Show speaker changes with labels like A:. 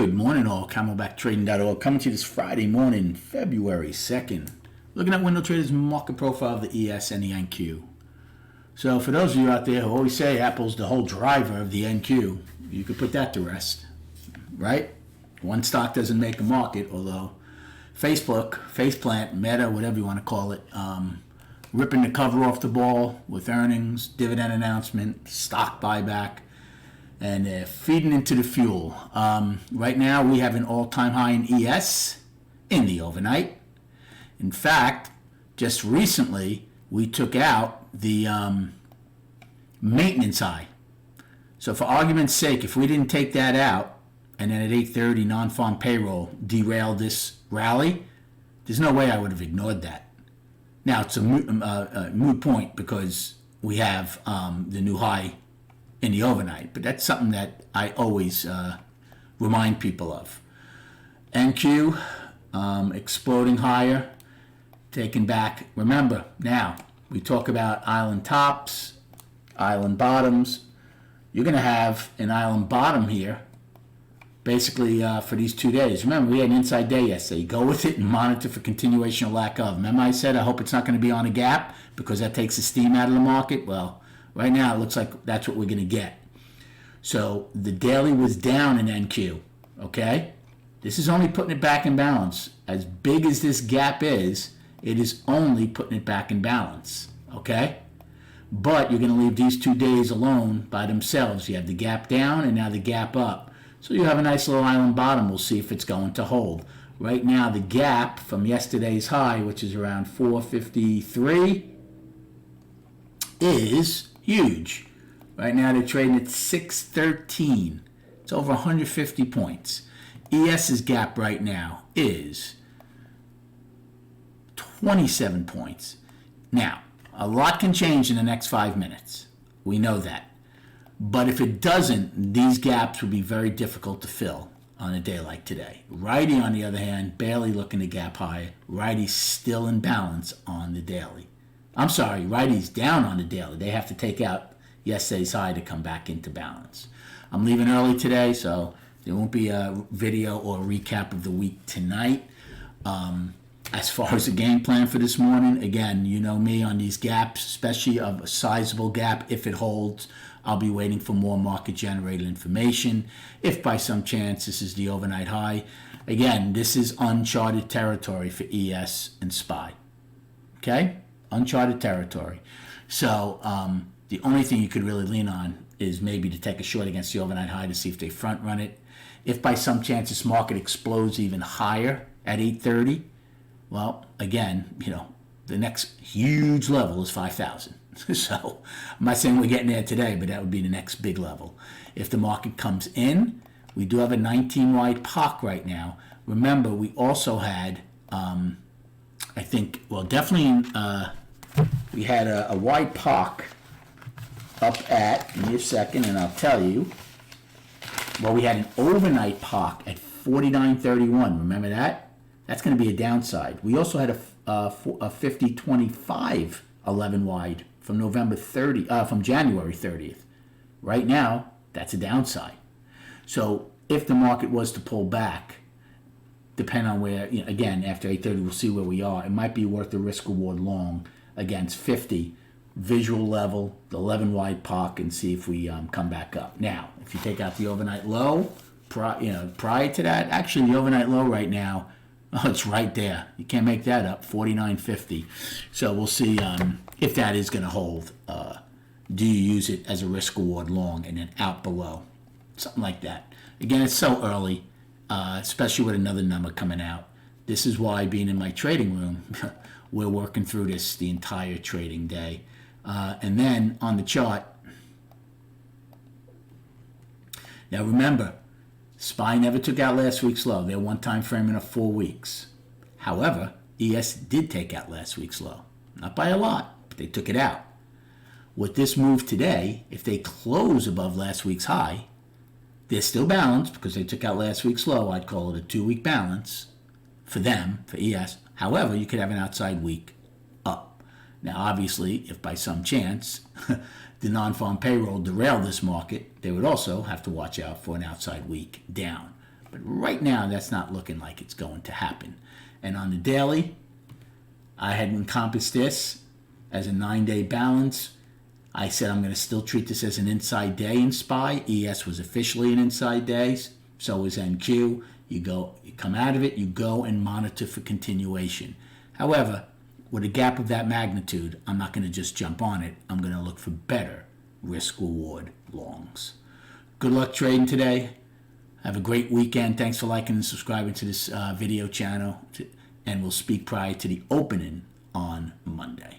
A: Good morning all, CamelbackTrading.org coming to you this Friday morning, February 2nd. Looking at Window Trader's market profile of the ES and the NQ. So for those of you out there who always say Apple's the whole driver of the NQ, you could put that to rest, right? One stock doesn't make a market, although Facebook, Faceplant, Meta, whatever you want to call it, ripping the cover off the ball with earnings, dividend announcement, stock buyback, and they're feeding into the fuel. Right now, we have an all-time high in ES in the overnight. In fact, just recently, we took out the maintenance high. So for argument's sake, if we didn't take that out, and then at 8:30 non-farm payroll derailed this rally, there's no way I would have ignored that. Now, it's a moot point because we have the new high in the overnight, but that's something that I always remind people of. NQ exploding higher, taken back. Remember, now we talk about island tops, island bottoms. You're going to have an island bottom here basically for these 2 days. Remember, we had an inside day yesterday. Go with it and monitor for continuation or lack of. Remember I said I hope it's not going to be on a gap because that takes the steam out of the market? Well, right now, it looks like that's what we're going to get. So the daily was down in NQ, okay? This is only putting it back in balance. As big as this gap is, it is only putting it back in balance, okay? But you're going to leave these 2 days alone by themselves. You have the gap down and now the gap up. So you have a nice little island bottom. We'll see if it's going to hold. Right now, the gap from yesterday's high, which is around 453, is huge. Right now they're trading at 613. It's over 150 points. ES's gap right now is 27 points. Now, a lot can change in the next 5 minutes. We know that. But if it doesn't, these gaps will be very difficult to fill on a day like today. Righty, on the other hand, barely looking to gap higher. Righty's still in balance on the daily. I'm sorry, righty's down on the daily. They have to take out yesterday's high to come back into balance. I'm leaving early today, so there won't be a video or a recap of the week tonight. As far as the game plan for this morning, again, you know me on these gaps, especially of a sizable gap. If it holds, I'll be waiting for more market-generated information. If by some chance this is the overnight high, again, this is uncharted territory for ES and SPY. Okay? Uncharted territory. So the only thing you could really lean on is maybe to take a short against the overnight high to see if they front run it. If by some chance this market explodes even higher at 8:30, well, again, you know, the next huge level is 5,000. So I'm not saying we're getting there today, but that would be the next big level. If the market comes in, we do have a 19-wide POC right now. Remember, we also had, I think, well, definitely we had a wide POC up at, give me a second and I'll tell you. Well, we had an overnight POC at 49.31. Remember that? That's going to be a downside. We also had a 50.25 11 wide from from January 30th. Right now, that's a downside. So if the market was to pull back, depending on where, you know, again, after 8:30, we'll see where we are. It might be worth the risk-reward long against 50 visual level, the 11 wide POC, and see if we come back up. Now, if you take out the overnight low, prior to that, actually the overnight low right now, oh, it's right there. You can't make that up, 49.50. So we'll see if that is going to hold. Do you use it as a risk-reward long and then out below? Something like that. Again, it's so early, especially with another number coming out. This is why being in my trading room, we're working through this the entire trading day. And then on the chart, now remember, SPY never took out last week's low. They're one time framing of 4 weeks. However, ES did take out last week's low. Not by a lot, but they took it out. With this move today, if they close above last week's high, they're still balanced because they took out last week's low. I'd call it a 2-week balance for them, for ES. However, you could have an outside week up. Now, obviously, if by some chance the non-farm payroll derailed this market, they would also have to watch out for an outside week down. But right now, that's not looking like it's going to happen. And on the daily, I had encompassed this as a 9-day balance. I said I'm going to still treat this as an inside day in SPY. ES was officially an inside day. So was NQ. You come out of it, you go and monitor for continuation. However, with a gap of that magnitude, I'm not going to just jump on it. I'm going to look for better risk-reward longs. Good luck trading today. Have a great weekend. Thanks for liking and subscribing to this video channel. And we'll speak prior to the opening on Monday.